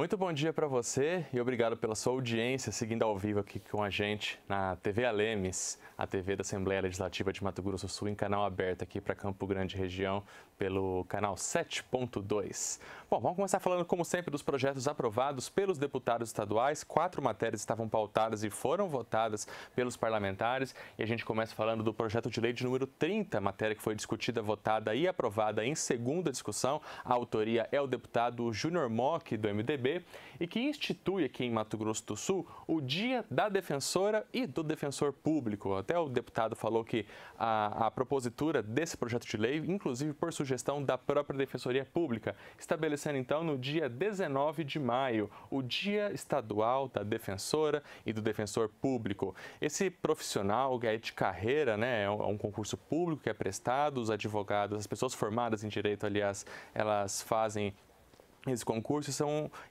Muito bom dia para você e obrigado pela sua audiência, seguindo ao vivo aqui com a gente na TV Alemes, a TV da Assembleia Legislativa de Mato Grosso do Sul, em canal aberto aqui para Campo Grande região, pelo canal 7.2. Bom, vamos começar falando, como sempre, dos projetos aprovados pelos deputados estaduais. 4 matérias estavam pautadas e foram votadas pelos parlamentares. E a gente começa falando do projeto de lei de número 30, matéria que foi discutida, votada e aprovada em segunda discussão. A autoria é o deputado Júnior Mock, do MDB, e que institui aqui em Mato Grosso do Sul o Dia da Defensora e do Defensor Público. Até o deputado falou que a propositura desse projeto de lei, inclusive por sugestão da própria Defensoria Pública, estabelecendo então no dia 19 de maio o Dia Estadual da Defensora e do Defensor Público. Esse profissional é de carreira, né, é um concurso público que é prestado, os advogados, as pessoas formadas em direito, aliás, elas fazem esse concurso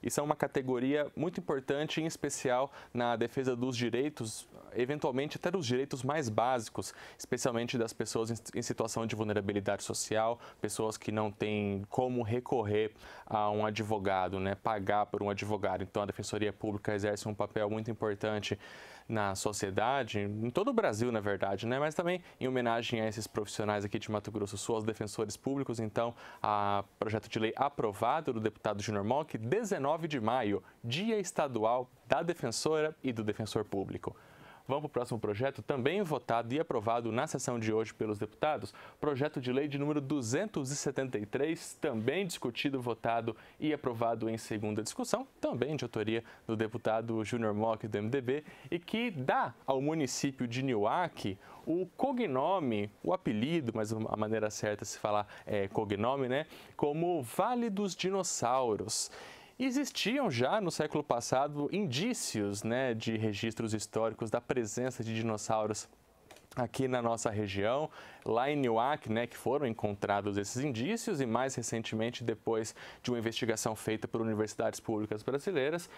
e são uma categoria muito importante, em especial na defesa dos direitos, eventualmente até dos direitos mais básicos, especialmente das pessoas em situação de vulnerabilidade social, pessoas que não têm como recorrer a um advogado, né, pagar por um advogado. Então, a Defensoria Pública exerce um papel muito importante na sociedade, em todo o Brasil, na verdade, né? Mas também em homenagem a esses profissionais aqui de Mato Grosso do Sul, aos defensores públicos. Então, o projeto de lei aprovado do deputado Júnior Mock, 19 de maio, Dia Estadual da Defensora e do Defensor Público. Vamos para o próximo projeto, também votado e aprovado na sessão de hoje pelos deputados, projeto de lei de número 273, também discutido, votado e aprovado em segunda discussão, também de autoria do deputado Júnior Mock, do MDB, e que dá ao município de Nioaque o cognome, o apelido, mas a maneira certa de se falar é cognome, né, como Vale dos Dinossauros. Existiam já no século passado indícios, né, de registros históricos da presença de dinossauros aqui na nossa região, lá em Nioaque, né, que foram encontrados esses indícios, e mais recentemente, depois de uma investigação feita por universidades públicas brasileiras,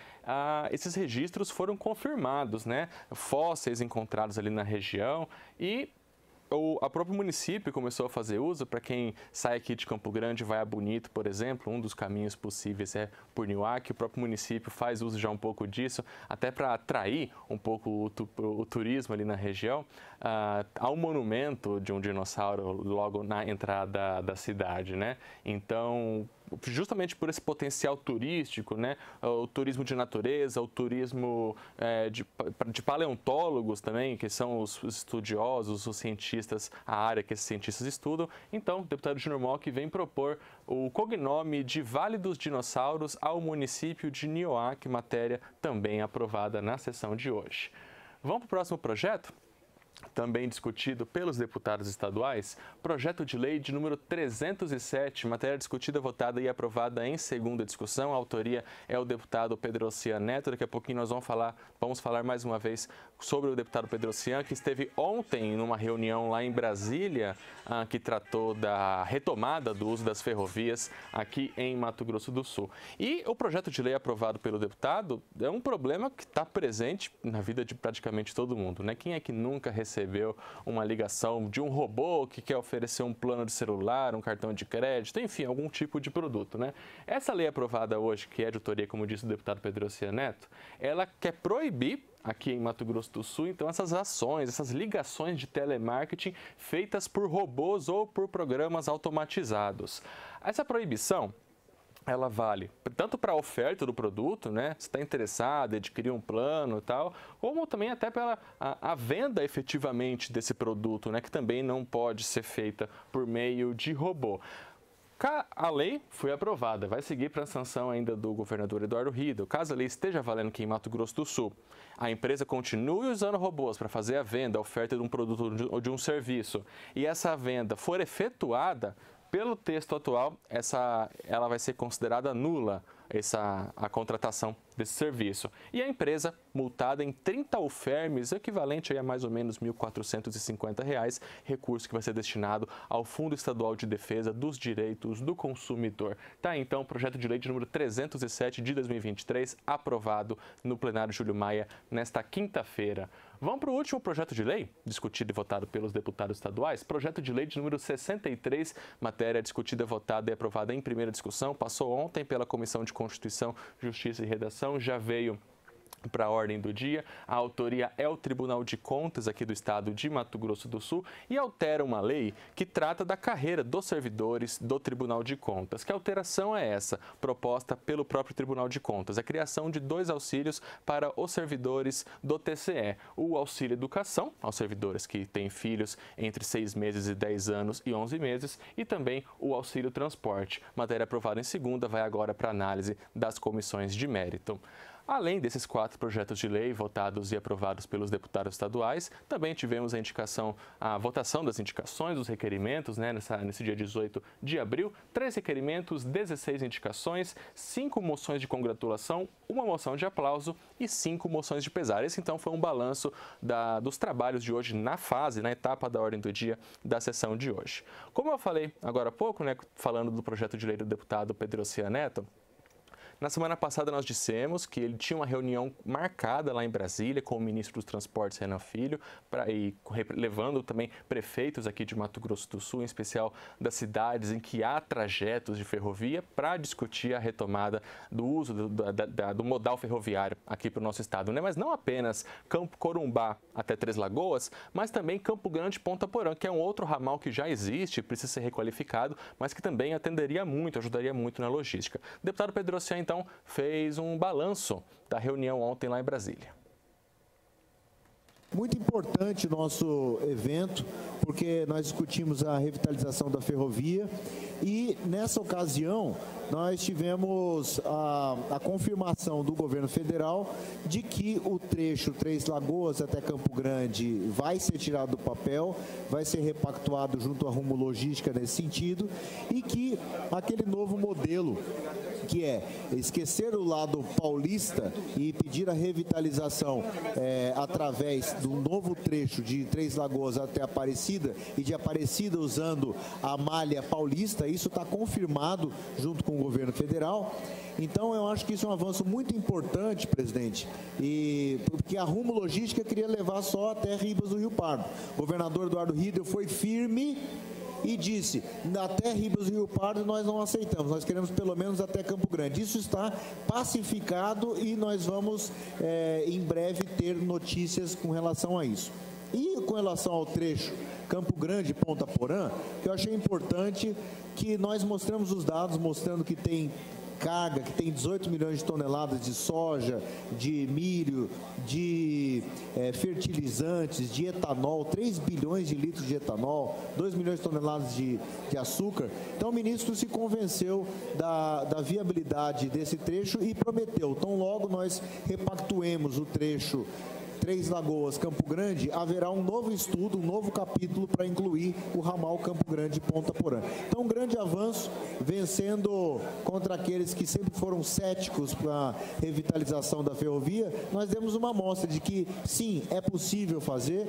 esses registros foram confirmados, né, fósseis encontrados ali na região, e o próprio município começou a fazer uso. Para quem sai aqui de Campo Grande e vai a Bonito, por exemplo, um dos caminhos possíveis é por Nioaque. O próprio município faz uso já um pouco disso, até para atrair um pouco o turismo ali na região. Há um monumento de um dinossauro logo na entrada da cidade, né? Então, justamente por esse potencial turístico, né, o turismo de natureza, o turismo de paleontólogos também, que são os estudiosos, os cientistas, a área que esses cientistas estudam. Então, o deputado Júnior Mock vem propor o cognome de Vale dos Dinossauros ao município de Nioaque, matéria também aprovada na sessão de hoje. Vamos para o próximo projeto? Também discutido pelos deputados estaduais, projeto de lei de número 307, matéria discutida, votada e aprovada em segunda discussão. A autoria é o deputado Pedrocian Neto. Daqui a pouquinho nós vamos falar mais uma vez sobre o deputado Pedrocian, que esteve ontem numa reunião lá em Brasília, que tratou da retomada do uso das ferrovias aqui em Mato Grosso do Sul. E o projeto de lei aprovado pelo deputado é um problema que está presente na vida de praticamente todo mundo, né? Quem é que nunca recebeu uma ligação de um robô que quer oferecer um plano de celular, um cartão de crédito, enfim, algum tipo de produto, né? Essa lei aprovada hoje, que é de autoria, como disse o deputado Pedrocian Neto, ela quer proibir aqui em Mato Grosso do Sul, então, essas ações, essas ligações de telemarketing feitas por robôs ou por programas automatizados. Essa proibição, ela vale tanto para a oferta do produto, né? Se está interessado em adquirir um plano e tal, como também até pela a venda efetivamente desse produto, né? Que também não pode ser feita por meio de robô. A lei foi aprovada, vai seguir para a sanção ainda do governador Eduardo Riedel. Caso a lei esteja valendo aqui em Mato Grosso do Sul, a empresa continue usando robôs para fazer a venda, a oferta de um produto ou de um serviço, e essa venda for efetuada, pelo texto atual, ela vai ser considerada nula, a contratação desse serviço. E a empresa multada em 30 alfermes, equivalente a mais ou menos R$ 1.450, recurso que vai ser destinado ao Fundo Estadual de Defesa dos Direitos do Consumidor. Tá, então, o projeto de lei de número 307 de 2023, aprovado no plenário Júlio Maia nesta quinta-feira. Vamos para o último projeto de lei, discutido e votado pelos deputados estaduais. Projeto de lei de número 63, matéria discutida, votada e aprovada em primeira discussão. Passou ontem pela Comissão de Constituição, Justiça e Redação, já veio para a ordem do dia. A autoria é o Tribunal de Contas aqui do estado de Mato Grosso do Sul e altera uma lei que trata da carreira dos servidores do Tribunal de Contas. Que alteração é essa? Proposta pelo próprio Tribunal de Contas. A criação de 2 auxílios para os servidores do TCE. O auxílio educação, aos servidores que têm filhos entre 6 meses e 10 anos e 11 meses, e também o auxílio transporte. Matéria aprovada em segunda, vai agora para análise das comissões de mérito. Além desses 4 projetos de lei votados e aprovados pelos deputados estaduais, também tivemos a votação das indicações, dos requerimentos, nesse dia 18 de abril. 3 requerimentos, 16 indicações, 5 moções de congratulação, 1 moção de aplauso e 5 moções de pesar. Esse, então, foi um balanço dos trabalhos de hoje na etapa da ordem do dia da sessão de hoje. Como eu falei agora há pouco, falando do projeto de lei do deputado Pedrocia Neto, na semana passada nós dissemos que ele tinha uma reunião marcada lá em Brasília com o ministro dos Transportes, Renan Filho, levando também prefeitos aqui de Mato Grosso do Sul, em especial das cidades em que há trajetos de ferrovia, para discutir a retomada do uso do modal ferroviário aqui para o nosso estado. Mas não apenas Campo Corumbá até Três Lagoas, mas também Campo Grande Ponta Porã, que é um outro ramal que já existe, precisa ser requalificado, mas que também atenderia muito, ajudaria muito na logística. O deputado Pedrocia, então, fez um balanço da reunião ontem lá em Brasília. Muito importante o nosso evento, porque nós discutimos a revitalização da ferrovia e, nessa ocasião, nós tivemos a confirmação do governo federal de que o trecho Três Lagoas até Campo Grande vai ser tirado do papel, vai ser repactuado junto à Rumo Logística nesse sentido, e que aquele novo modelo, que é esquecer o lado paulista e pedir a revitalização através do novo trecho de Três Lagoas até Aparecida e de Aparecida usando a malha paulista, isso está confirmado junto com o governo federal. Então, eu acho que isso é um avanço muito importante, presidente, e porque a Rumo Logística queria levar só até Ribas do Rio Pardo. O governador Eduardo Riedel foi firme e disse, até Ribas do Rio Pardo nós não aceitamos, nós queremos pelo menos até Campo Grande. Isso está pacificado e nós vamos em breve ter notícias com relação a isso. E com relação ao trecho Campo Grande Ponta Porã, que eu achei importante que nós mostramos os dados, mostrando que tem carga, que tem 18 milhões de toneladas de soja, de milho, de fertilizantes, de etanol, 3 bilhões de litros de etanol, 2 milhões de toneladas de açúcar. Então o ministro se convenceu da viabilidade desse trecho e prometeu, tão logo nós repactuemos o trecho Três Lagoas, Campo Grande, haverá um novo estudo, um novo capítulo para incluir o ramal Campo Grande Ponta Porã. Então, um grande avanço, vencendo contra aqueles que sempre foram céticos para a revitalização da ferrovia. Nós demos uma amostra de que, sim, é possível fazer,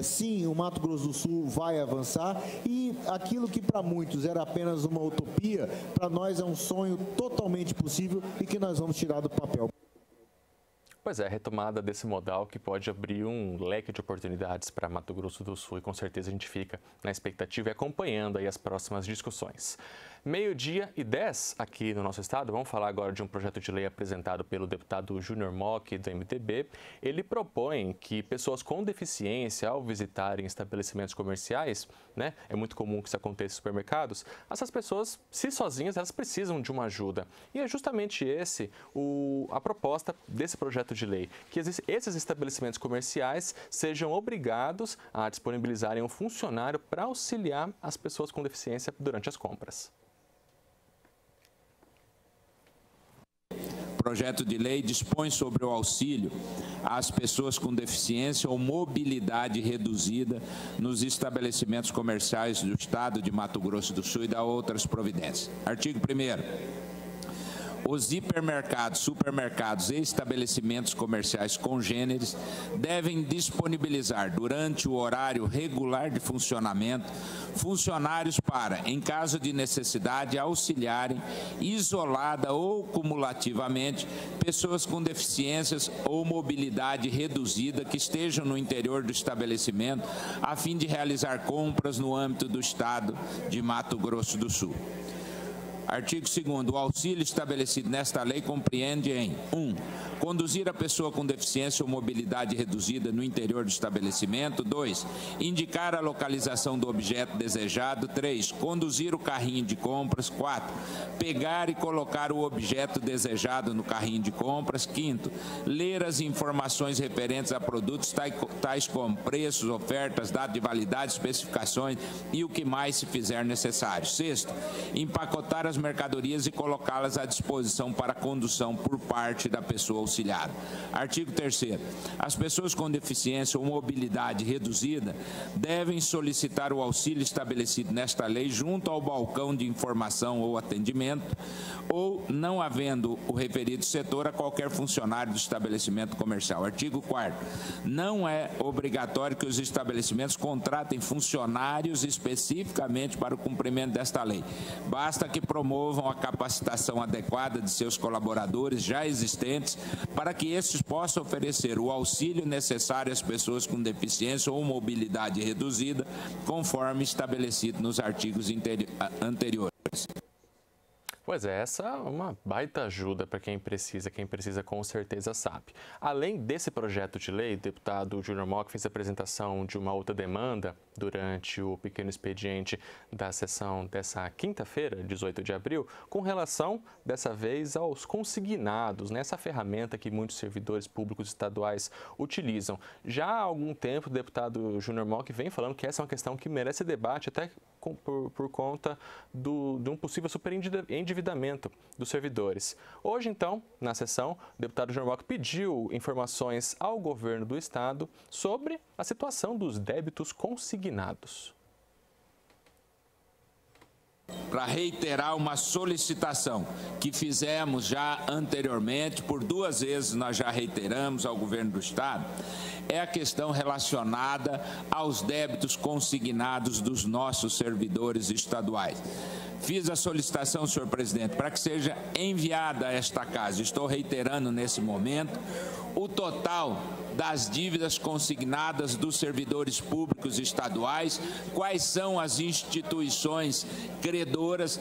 sim, o Mato Grosso do Sul vai avançar, e aquilo que para muitos era apenas uma utopia, para nós é um sonho totalmente possível e que nós vamos tirar do papel. Pois é, a retomada desse modal que pode abrir um leque de oportunidades para Mato Grosso do Sul, e com certeza a gente fica na expectativa e acompanhando aí as próximas discussões. 12h10 aqui no nosso estado. Vamos falar agora de um projeto de lei apresentado pelo deputado Júnior Mock, do MDB. Ele propõe que pessoas com deficiência, ao visitarem estabelecimentos comerciais, é muito comum que isso aconteça em supermercados, essas pessoas, se sozinhas, elas precisam de uma ajuda. E é justamente a proposta desse projeto de lei, que esses estabelecimentos comerciais sejam obrigados a disponibilizarem um funcionário para auxiliar as pessoas com deficiência durante as compras. O projeto de lei dispõe sobre o auxílio às pessoas com deficiência ou mobilidade reduzida nos estabelecimentos comerciais do estado de Mato Grosso do Sul e dá outras providências. Artigo 1º. os hipermercados, supermercados e estabelecimentos comerciais congêneres devem disponibilizar, durante o horário regular de funcionamento, funcionários para, em caso de necessidade, auxiliarem isolada ou cumulativamente pessoas com deficiências ou mobilidade reduzida que estejam no interior do estabelecimento, a fim de realizar compras no âmbito do Estado de Mato Grosso do Sul. Artigo 2º. O auxílio estabelecido nesta lei compreende em 1. Conduzir a pessoa com deficiência ou mobilidade reduzida no interior do estabelecimento. 2. Indicar a localização do objeto desejado. 3. Conduzir o carrinho de compras. 4. Pegar e colocar o objeto desejado no carrinho de compras. 5º. Ler as informações referentes a produtos tais como preços, ofertas, data de validade, especificações e o que mais se fizer necessário. 6º. Empacotar as mercadorias e colocá-las à disposição para condução por parte da pessoa auxiliada. Artigo 3º. As pessoas com deficiência ou mobilidade reduzida devem solicitar o auxílio estabelecido nesta lei junto ao balcão de informação ou atendimento, ou, não havendo o referido setor, a qualquer funcionário do estabelecimento comercial. Artigo 4º. Não é obrigatório que os estabelecimentos contratem funcionários especificamente para o cumprimento desta lei. Basta que promovam a capacitação adequada de seus colaboradores já existentes para que estes possam oferecer o auxílio necessário às pessoas com deficiência ou mobilidade reduzida, conforme estabelecido nos artigos anteriores. Pois é, essa é uma baita ajuda para quem precisa com certeza sabe. Além desse projeto de lei, o deputado Júnior Mock fez a apresentação de uma outra demanda durante o pequeno expediente da sessão dessa quinta-feira, 18 de abril, com relação, dessa vez, aos consignados, nessa ferramenta que muitos servidores públicos estaduais utilizam. Já há algum tempo, o deputado Júnior Mock vem falando que essa é uma questão que merece debate, até por conta de um possível superendividamento dos servidores. Hoje, então, na sessão, o deputado Júnior Mock pediu informações ao governo do estado sobre a situação dos débitos consignados. Para reiterar uma solicitação que fizemos já anteriormente, por 2 vezes nós já reiteramos ao governo do estado, é a questão relacionada aos débitos consignados dos nossos servidores estaduais. Fiz a solicitação, senhor presidente, para que seja enviada a esta casa. Estou reiterando nesse momento o total das dívidas consignadas dos servidores públicos estaduais, quais são as instituições credoras,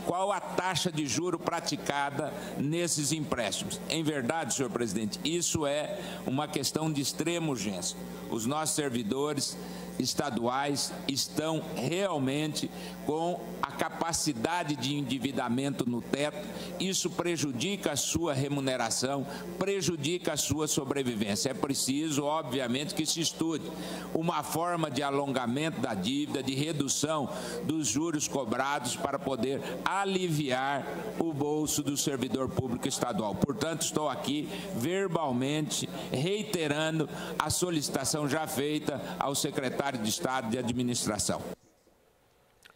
qual a taxa de juro praticada nesses empréstimos. Em verdade, senhor presidente, isso é uma questão de extrema urgência. Os nossos servidores estaduais estão realmente com a capacidade de endividamento no teto. Isso prejudica a sua remuneração, prejudica a sua sobrevivência. É preciso, obviamente, que se estude uma forma de alongamento da dívida, de redução dos juros cobrados para poder aliviar o bolso do servidor público estadual. Portanto, estou aqui verbalmente reiterando a solicitação já feita ao secretário de Estado de Administração.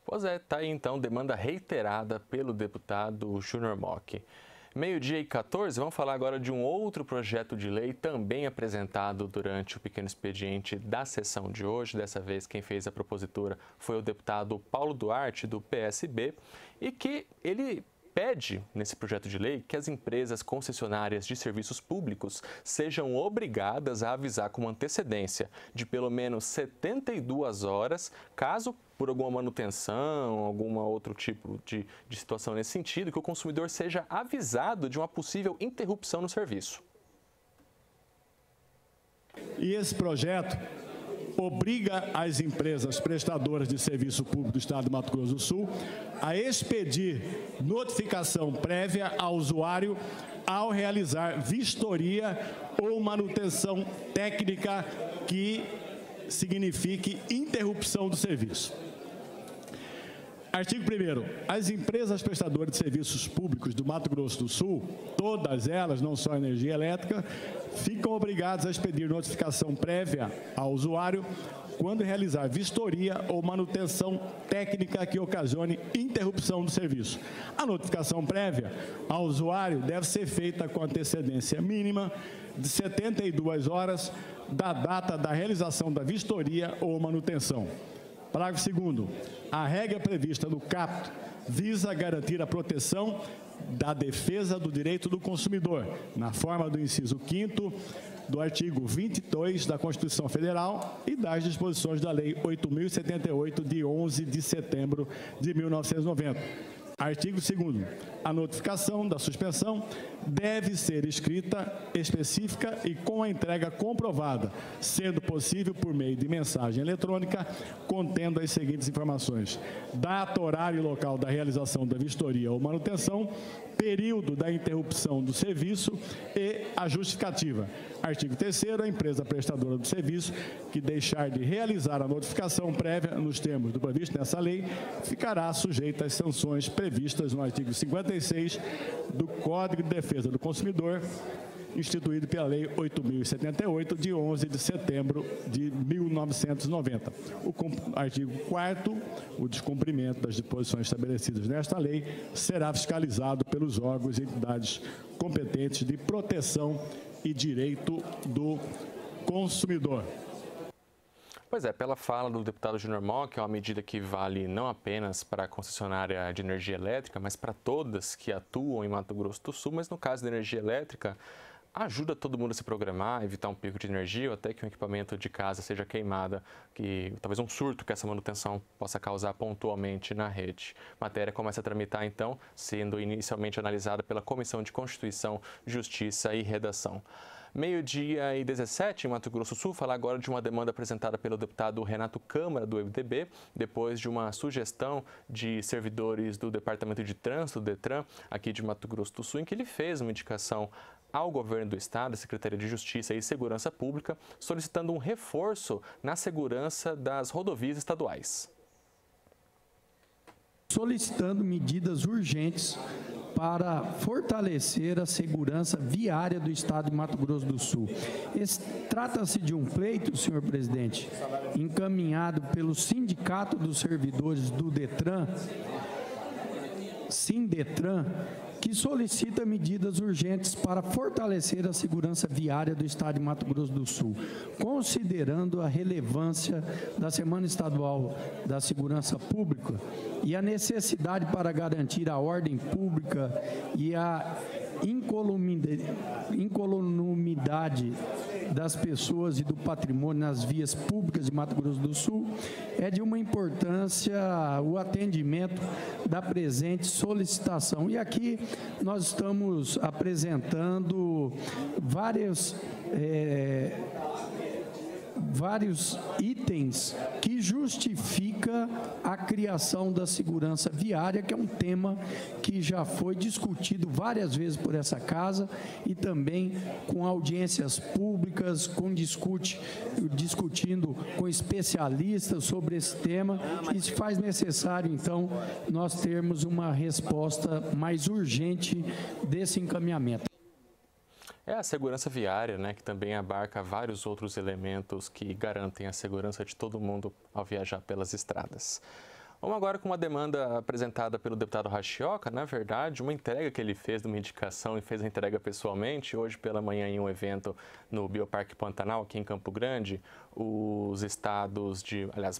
Pois é, está aí então demanda reiterada pelo deputado Júnior Mock. 12h14, vamos falar agora de um outro projeto de lei também apresentado durante o pequeno expediente da sessão de hoje. Dessa vez quem fez a propositura foi o deputado Paulo Duarte, do PSB, e que ele pede, nesse projeto de lei, que as empresas concessionárias de serviços públicos sejam obrigadas a avisar com antecedência de pelo menos 72 horas, caso por alguma manutenção, algum outro tipo de situação nesse sentido, que o consumidor seja avisado de uma possível interrupção no serviço. E esse projeto obriga as empresas prestadoras de serviço público do Estado de Mato Grosso do Sul a expedir notificação prévia ao usuário ao realizar vistoria ou manutenção técnica que signifique interrupção do serviço. Artigo 1º. As empresas prestadoras de serviços públicos do Mato Grosso do Sul, todas elas, não só energia elétrica, ficam obrigadas a expedir notificação prévia ao usuário quando realizar vistoria ou manutenção técnica que ocasione interrupção do serviço. A notificação prévia ao usuário deve ser feita com antecedência mínima de 72 horas da data da realização da vistoria ou manutenção. Parágrafo 2º. A regra prevista no caput visa garantir a proteção da defesa do direito do consumidor, na forma do inciso 5º do artigo 22 da Constituição Federal e das disposições da Lei 8.078, de 11 de setembro de 1990. Artigo 2º. A notificação da suspensão deve ser escrita, específica e com a entrega comprovada, sendo possível por meio de mensagem eletrônica, contendo as seguintes informações: data, horário e local da realização da vistoria ou manutenção, período da interrupção do serviço e a justificativa. Artigo 3º. A empresa prestadora do serviço que deixar de realizar a notificação prévia nos termos do previsto nessa lei ficará sujeita às sanções previstas no artigo 56 do Código de Defesa do Consumidor, instituído pela Lei 8.078, de 11 de setembro de 1990. O artigo 4º, o descumprimento das disposições estabelecidas nesta lei será fiscalizado pelos órgãos e entidades competentes de proteção e direito do consumidor. Pois é, pela fala do deputado Júnior Mock, é uma medida que vale não apenas para a concessionária de energia elétrica, mas para todas que atuam em Mato Grosso do Sul, mas no caso da energia elétrica, ajuda todo mundo a se programar, evitar um pico de energia, ou até que um equipamento de casa seja queimado, que talvez um surto que essa manutenção possa causar pontualmente na rede. A matéria começa a tramitar, então, sendo inicialmente analisada pela Comissão de Constituição, Justiça e Redação. 12h17 em Mato Grosso do Sul, falar agora de uma demanda apresentada pelo deputado Renato Câmara, do MDB, depois de uma sugestão de servidores do Departamento de Trânsito, do DETRAN, aqui de Mato Grosso do Sul, em que ele fez uma indicação ao governo do Estado, à Secretaria de Justiça e Segurança Pública, solicitando um reforço na segurança das rodovias estaduais. Solicitando medidas urgentes para fortalecer a segurança viária do Estado de Mato Grosso do Sul. Trata-se de um pleito, senhor presidente, encaminhado pelo Sindicato dos Servidores do DETRAN, Sindetran, que solicita medidas urgentes para fortalecer a segurança viária do Estado de Mato Grosso do Sul, considerando a relevância da Semana Estadual da Segurança Pública e a necessidade para garantir a ordem pública e a incolumidade das pessoas e do patrimônio nas vias públicas de Mato Grosso do Sul, é de uma importância o atendimento da presente solicitação. E aqui nós estamos apresentando vários itens que justifica a criação da segurança viária, que é um tema que já foi discutido várias vezes por essa casa e também com audiências públicas, discutindo com especialistas sobre esse tema, e se faz necessário, então, nós termos uma resposta mais urgente desse encaminhamento. É a segurança viária, né, que também abarca vários outros elementos que garantem a segurança de todo mundo ao viajar pelas estradas. Vamos agora com uma demanda apresentada pelo deputado Rachioca, na verdade, uma entrega que ele fez de uma indicação e fez a entrega pessoalmente, hoje pela manhã em um evento no Bioparque Pantanal, aqui em Campo Grande. Os estados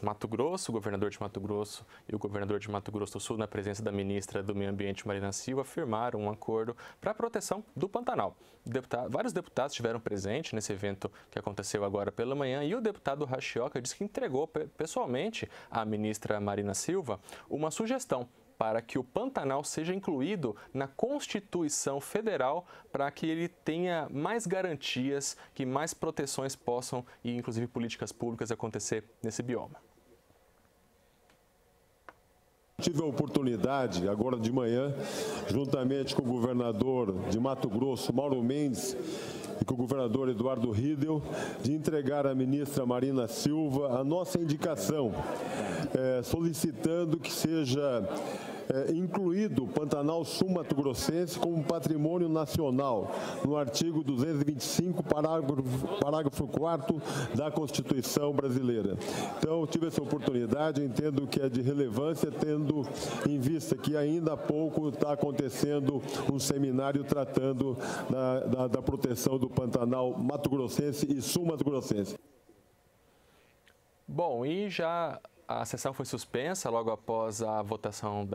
Mato Grosso, o governador de Mato Grosso e o governador de Mato Grosso do Sul, na presença da ministra do Meio Ambiente, Marina Silva, firmaram um acordo para a proteção do Pantanal. Vários deputados estiveram presentes nesse evento que aconteceu agora pela manhã, e o deputado Rachioca disse que entregou pessoalmente à ministra Marina Silva uma sugestão para que o Pantanal seja incluído na Constituição Federal, para que ele tenha mais garantias, que mais proteções possam, e inclusive políticas públicas, acontecer nesse bioma. Tive a oportunidade, agora de manhã, juntamente com o governador de Mato Grosso, Mauro Mendes, e com o governador Eduardo Riedel de entregar à ministra Marina Silva a nossa indicação, solicitando que seja incluído o Pantanal Sul-Mato-Grossense como patrimônio nacional, no artigo 225, parágrafo 4º da Constituição brasileira. Então, tive essa oportunidade, entendo que é de relevância, tendo em vista que ainda há pouco está acontecendo um seminário tratando da proteção do Pantanal Mato-Grossense e Sul-Mato-Grossense. Bom, e já a sessão foi suspensa logo após a votação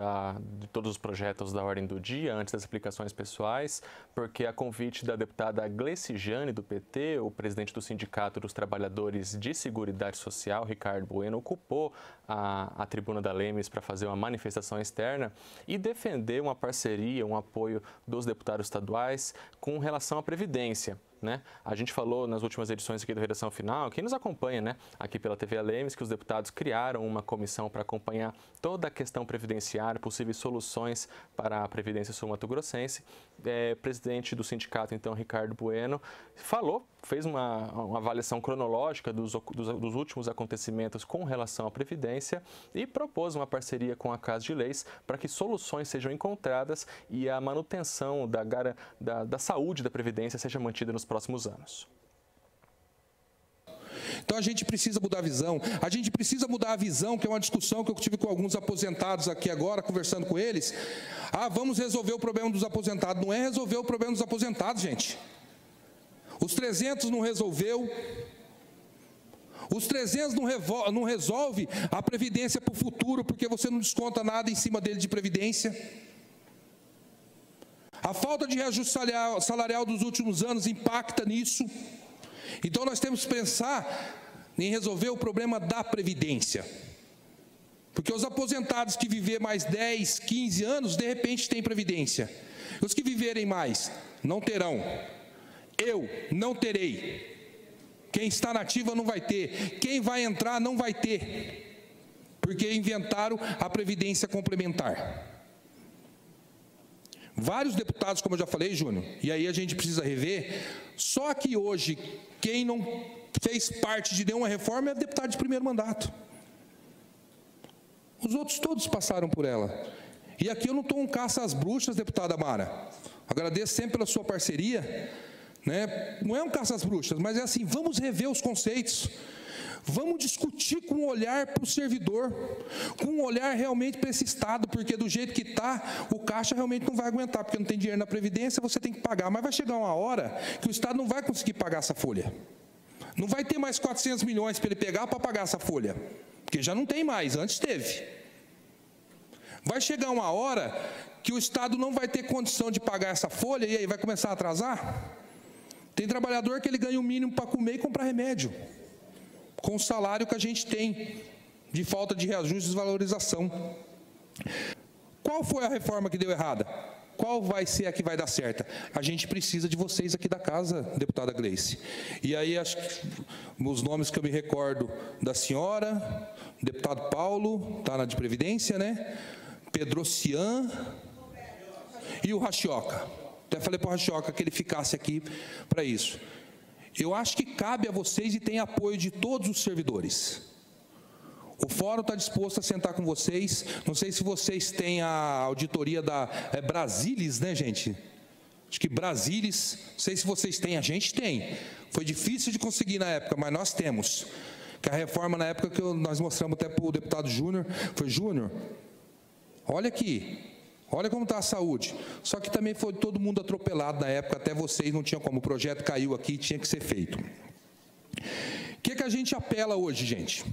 de todos os projetos da ordem do dia, antes das explicações pessoais, porque a convite da deputada Gleice Jane, do PT, o presidente do Sindicato dos Trabalhadores de Seguridade Social, Ricardo Bueno, ocupou a tribuna da Lemes para fazer uma manifestação externa e defender uma parceria, um apoio dos deputados estaduais com relação à Previdência. A gente falou nas últimas edições aqui do Redação Final, quem nos acompanha aqui pela TV Alemes, que os deputados criaram uma comissão para acompanhar toda a questão previdenciária, possíveis soluções para a Previdência Sul-Mato-Grossense. Presidente do sindicato, então, Ricardo Bueno, fez uma avaliação cronológica dos últimos acontecimentos com relação à Previdência e propôs uma parceria com a Casa de Leis para que soluções sejam encontradas e a manutenção da saúde da Previdência seja mantida nos próximos anos. Então a gente precisa mudar a visão, a visão, que é uma discussão que eu tive com alguns aposentados aqui agora, conversando com eles. Vamos resolver o problema dos aposentados. Não é resolver o problema dos aposentados, gente. Os 300 não resolveu. Os 300 não resolve a previdência para o futuro, porque você não desconta nada em cima dele de previdência. A falta de reajuste salarial dos últimos anos impacta nisso. Então nós temos que pensar em resolver o problema da previdência. Porque os aposentados que viver mais 10, 15 anos, de repente têm previdência. Os que viverem mais, não terão. Eu não terei. Quem está na ativa não vai ter. Quem vai entrar não vai ter. Porque inventaram a previdência complementar. Vários deputados, como eu já falei, Júnior, e aí a gente precisa rever, só que hoje, quem não fez parte de nenhuma reforma é deputado de primeiro mandato. Os outros todos passaram por ela. E aqui eu não estou um caça às bruxas, deputada Mara. Agradeço sempre pela sua parceria. Não é um caça às bruxas, mas é assim, vamos rever os conceitos. Vamos discutir com um olhar para o servidor, com um olhar realmente para esse Estado, porque do jeito que está, o Caixa realmente não vai aguentar, porque não tem dinheiro na Previdência, você tem que pagar. Mas vai chegar uma hora que o Estado não vai conseguir pagar essa folha. Não vai ter mais 400 milhões para ele pegar para pagar essa folha, porque já não tem mais, antes teve. Vai chegar uma hora que o Estado não vai ter condição de pagar essa folha, e aí vai começar a atrasar? Tem trabalhador que ele ganha o mínimo para comer e comprar remédio, com o salário que a gente tem, de falta de reajuste e desvalorização. Qual foi a reforma que deu errada? Qual vai ser a que vai dar certa? A gente precisa de vocês aqui da casa, deputada Gleice. E aí, acho que os nomes que eu me recordo da senhora, deputado Paulo, está na de Previdência, Pedrocian e o Rachioca. Até falei para o Rachioca que ele ficasse aqui para isso. Eu acho que cabe a vocês e tem apoio de todos os servidores. O Fórum está disposto a sentar com vocês. Não sei se vocês têm a auditoria da Brasilis, gente? Acho que Brasilis, não sei se vocês têm, a gente tem. Foi difícil de conseguir na época, mas nós temos. Que a reforma na época que nós mostramos até para o deputado Júnior, foi: Júnior, olha aqui. Olha como está a saúde. Só que também foi todo mundo atropelado na época, até vocês não tinham como. O projeto caiu aqui e tinha que ser feito. O que a gente apela hoje, gente?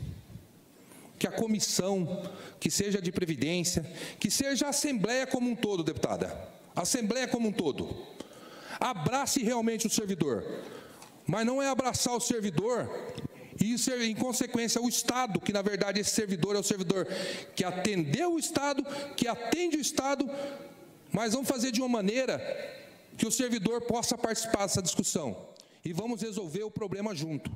Que a comissão, que seja de Previdência, que seja a Assembleia como um todo, deputada. A Assembleia como um todo. Abrace realmente o servidor. Mas não é abraçar o servidor e, em consequência, o Estado, que na verdade esse servidor é o servidor que atendeu o Estado, que atende o Estado, mas vamos fazer de uma maneira que o servidor possa participar dessa discussão. E vamos resolver o problema junto.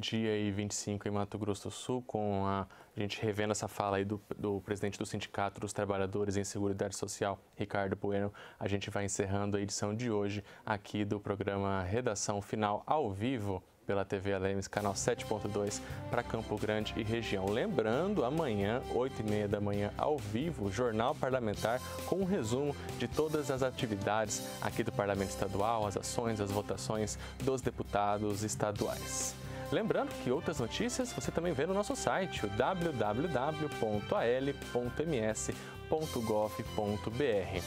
meio-dia e 25 em Mato Grosso do Sul, com a gente revendo essa fala aí do presidente do Sindicato dos Trabalhadores em Seguridade Social, Ricardo Bueno, a gente vai encerrando a edição de hoje aqui do programa Redação Final ao vivo pela TV Alemes, canal 7.2 para Campo Grande e região. Lembrando, amanhã, 8h30 da manhã, ao vivo, Jornal Parlamentar com um resumo de todas as atividades aqui do Parlamento Estadual, as ações, as votações dos deputados estaduais. Lembrando que outras notícias você também vê no nosso site, o www.al.ms.gov.br.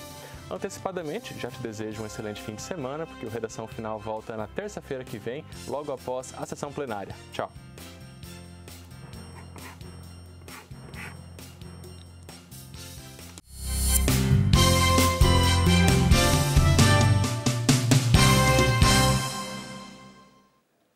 Antecipadamente, já te desejo um excelente fim de semana, porque o Redação Final volta na terça-feira que vem, logo após a sessão plenária. Tchau!